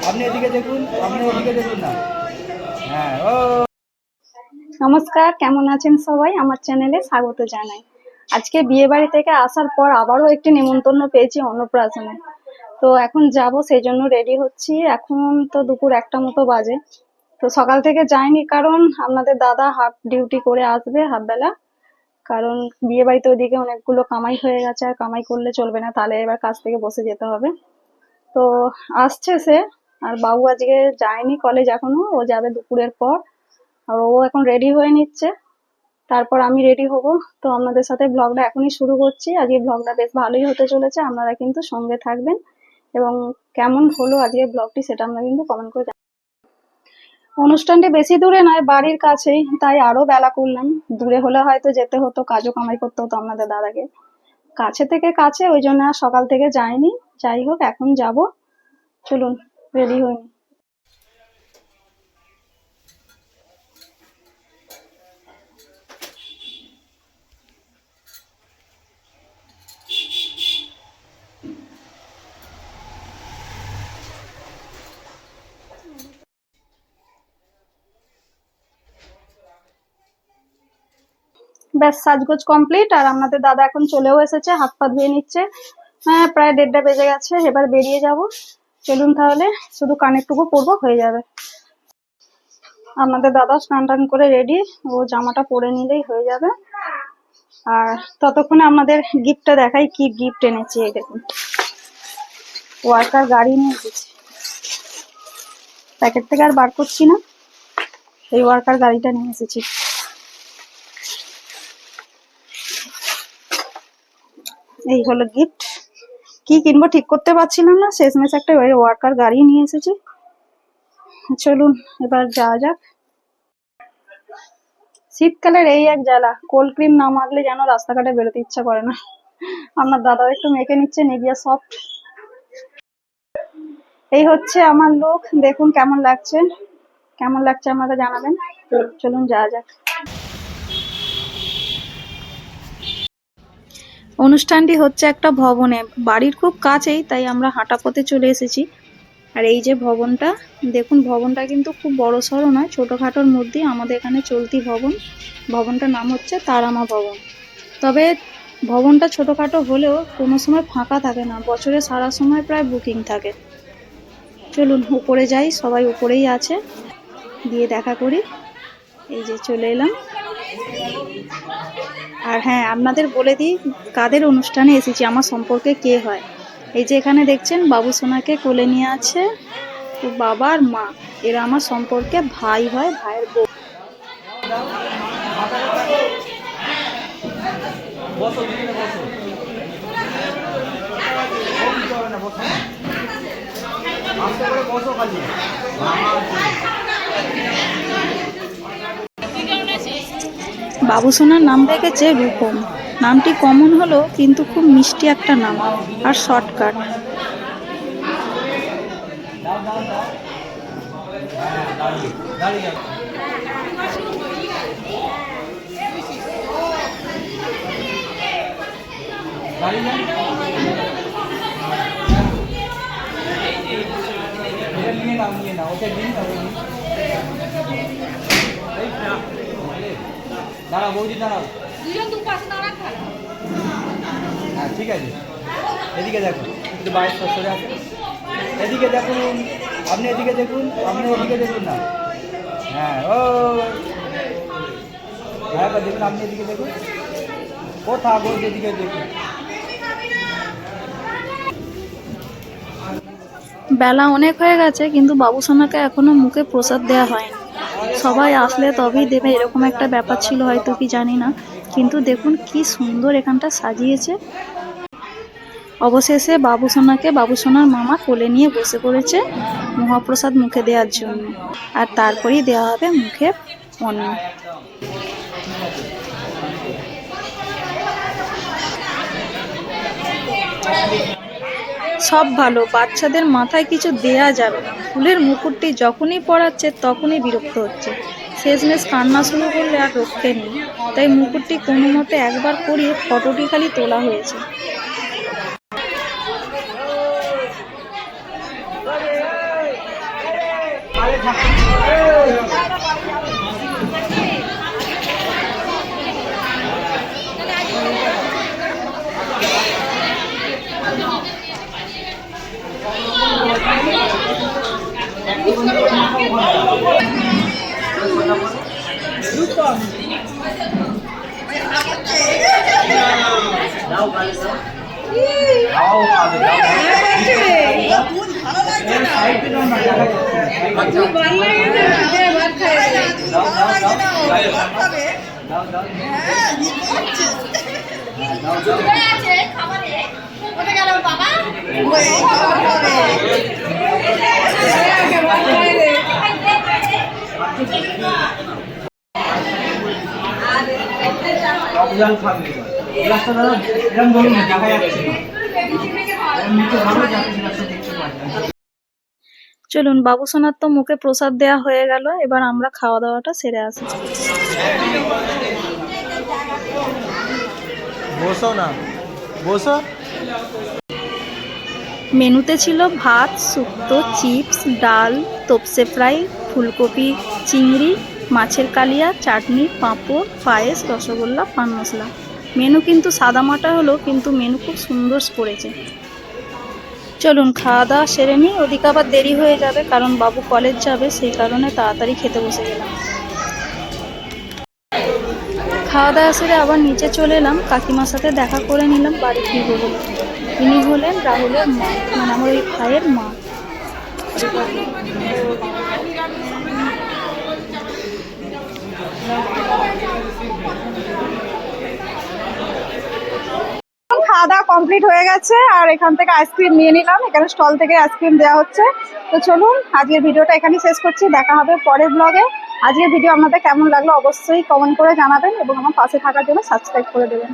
আপনি এদিকে দেখুন, আপনি এদিকে দেখুন না। হ্যাঁ ও নমস্কার, কেমন আছেন সবাই? আমার চ্যানেলে স্বাগত জানাই। আজকে বিয়ে বাড়ি থেকে আসার পর আবারও একটি নেমন্তন্ন পেয়েছি অন্নপ্রাশনে। তো এখন যাব, সেই জন্য রেডি হচ্ছি। এখন তো দুপুর 1টা মতো বাজে। তো সকাল থেকে যাইনি, কারণ আপনাদের দাদা হাফ ডিউটি করে আসবে, হাফ বেলা। কারণ বিয়ে বাড়িতে ওইদিকে অনেকগুলো কামাই হয়ে গেছে, আর কামাই করলে চলবে না, তাহলে এবার কাজ থেকে বসে যেতে হবে। তো আসছে সে। আর বাবু আজকে যায়নি কলেজ এখনো, ও যাবে দুপুরের পর। আর ও এখন রেডি হয়ে নিচ্ছে, তারপর আমি রেডি হব। তো আপনাদের সাথে ব্লগটা এখনই শুরু করছি। আজকে ব্লগটা বেশ ভালোই হতে চলেছে, আপনারা কিন্তু সঙ্গে থাকবেন। এবং কেমন হলো আজকে ব্লগটি, সেটা আমরা কিন্তু কমেন্ট করে জানাবেন। অনুষ্ঠানটি বেশি দূরে নয়, বাড়ির কাছেই, তাই আরো বেলা করলাম। দূরে হলে হয়তো যেতে হতো, কাজও কামাই করতে হতো আপনাদের দাদাকে। কাছে থেকে কাছে, ওই জন্য আর সকাল থেকে যাইনি। যাই হোক, এখন যাব, চলুন রেডি হইনি। ব্যাস, সাজগোজ কমপ্লিট। আর আপনাদের দাদা এখন চলেও এসেছে, হাত পা ধুয়ে নিচ্ছে। হ্যাঁ, প্রায় 1:30 বেজে গেছে, এবার বেরিয়ে যাব। চলুন তাহলে, শুধু কানেরটুকু পরবো, হয়ে যাবে। আমাদের দাদা স্নান টান করে রেডি, ও জামাটা পরে নিলেই হয়ে যাবে। আর ততক্ষণে আমাদের গিফটটা দেখাই, কি গিফট এনেছি। এই দেখুন, ওয়ার্কার গাড়ি নিয়ে এসেছি। প্যাকেট থেকে আর বার করছি না, এই ওয়ার্কার গাড়িটা নিয়ে এসেছি। এই হলো গিফট। কি কিনবো ঠিক করতে পারছিলাম না, শেষমেশ একটা ওয়ার্কার গাড়ি নিয়ে এসেছি। চলুন এবার যাওয়া যাক। শীতকালের এই এক জ্বালা, কোল্ড ক্রিম না মাখলে যেন রাস্তাঘাটে বেরোতে ইচ্ছা করে না। আমার দাদাও একটু মেখে নিচ্ছে নিভিয়া সফট। এই হচ্ছে আমার লুক, দেখুন কেমন লাগছে। কেমন লাগছে আমাকে জানাবেন। চলুন যাওয়া যাক। অনুষ্ঠানটি হচ্ছে একটা ভবনে, বাড়ির খুব কাছেই, তাই আমরা হাঁটা পথে চলে এসেছি। আর এই যে ভবনটা দেখুন, ভবনটা কিন্তু খুব বড় সড়ো নয়, ছোটখাটোর মধ্যেই আমাদের এখানে চলতি ভবন। ভবনটার নাম হচ্ছে তারামা ভবন। তবে ভবনটা ছোটখাটো হলেও কোনো সময় ফাঁকা থাকে না, বছরে সারা সময় প্রায় বুকিং থাকে। চলুন উপরে যাই, সবাই উপরেই আছে, গিয়ে দেখা করি। এই যে চলে এলাম। আর হ্যাঁ, আপনাদের বলে দিই কাদের অনুষ্ঠানে এসেছি, আমার সম্পর্কে কে হয়। এই যে এখানে দেখছেন, বাবু সোনাকে কোলে নিয়ে আছে তো বাবা আর মা, এরা আমার সম্পর্কে ভাই হয়, ভাইয়ের বউ। বসো, দুজনে বসো। কিছু হবে না, বসো। আস্তে করে বসো খালি। বাবু সোনার নাম রেখেছে রূপম। নামটি কমন হলো, কিন্তু খুব মিষ্টি একটা নাম আর শর্টকাট। দাঁড়িয়ে দাঁড়িয়ে নিয়ে নাও, ওকে দিন। দাঁড়াও বৌদি, দাঁড়াও। হ্যাঁ ঠিক আছে, এদিকে দেখুন, একটু বাইরে সরে আসুন। এদিকে দেখুন, আপনি এদিকে দেখুন, আপনি এদিকে দেখুন না। হ্যাঁ ও হ্যাঁ, দেখুন আপনি এদিকে দেখুন, ও থাক, ওই এদিকে দেখুন। বেলা অনেক হয়ে গেছে, কিন্তু বাবু সোনাকে এখনো মুখে প্রসাদ দেওয়া হয়নি। সবাই আসলে তবেই দেবে, এরকম একটা ব্যাপার ছিল হয়তো, কি জানি না। কিন্তু দেখুন কি সুন্দর এখানটা সাজিয়েছে। অবশেষে বাবু সোনাকে বাবু সোনার মামা কোলে নিয়ে বসে পড়েছে মহাপ্রসাদ মুখে দেওয়ার জন্য। আর তারপরেই দেওয়া হবে মুখে অন্ন। সব ভালো, বাচ্চাদের মাথায় কিছু দেয়া যাবে না। ফুলের মুকুটটি যখনই পড়াচ্ছে তখনই বিরক্ত হচ্ছে, শেষমেশ কান্না শুরু করলে আর রক্ষে নেই। তাই মুকুটটি কোনো মতে একবার পরিয়ে ফটোটি খালি তোলা হয়েছে। জল খাবে গ্লাসটা দাদা এরকম ধরুন না, দেখা যাচ্ছে না। এরকম নিচে ভালো যাতে গ্লাসটা দেখতে পাওয়া যায়। চলুন, বাবু সোনার তো মুখে প্রসাদ দেওয়া হয়ে গেল, এবার আমরা খাওয়া দাওয়াটা সেরে আসি। বসো না, বসো। মেনুতে ছিল ভাত, শুক্তো, চিপস, ডাল, তোপসে ফ্রাই, ফুলকপি, চিংড়ি, মাছের কালিয়া, চাটনি, পাঁপড়, পায়েস, রসগোল্লা, পান মশলা। মেনু কিন্তু সাদামাটা হলো, কিন্তু মেনু খুব সুন্দর করেছে। চলুন খাওয়া দাওয়া সেরে নিই, ওদিকে আবার দেরি হয়ে যাবে, কারণ বাবু কলেজ যাবে, সেই কারণে তাড়াতাড়ি খেতে বসে গেলাম। খাওয়া দাওয়া সেরে আবার নিচে চলে এলাম, কাকিমার সাথে দেখা করে নিলাম বাড়ি ফিরবো বলে। ইনি হলেন রাহুলের মা, মানে আমার ওই ভাইয়ের মা। খাওয়া দাওয়া কমপ্লিট হয়ে গেছে, আর এখান থেকে আইসক্রিম নিয়ে নিলাম, এখানে স্টল থেকে আইসক্রিম দেওয়া হচ্ছে। তো চলুন আজকের ভিডিওটা এখানেই শেষ করছি, দেখা হবে পরের ব্লগে। আজকের ভিডিও আপনাদের কেমন লাগলো অবশ্যই কমেন্ট করে জানাবেন, এবং আমার পাশে থাকার জন্য সাবস্ক্রাইব করে দেবেন।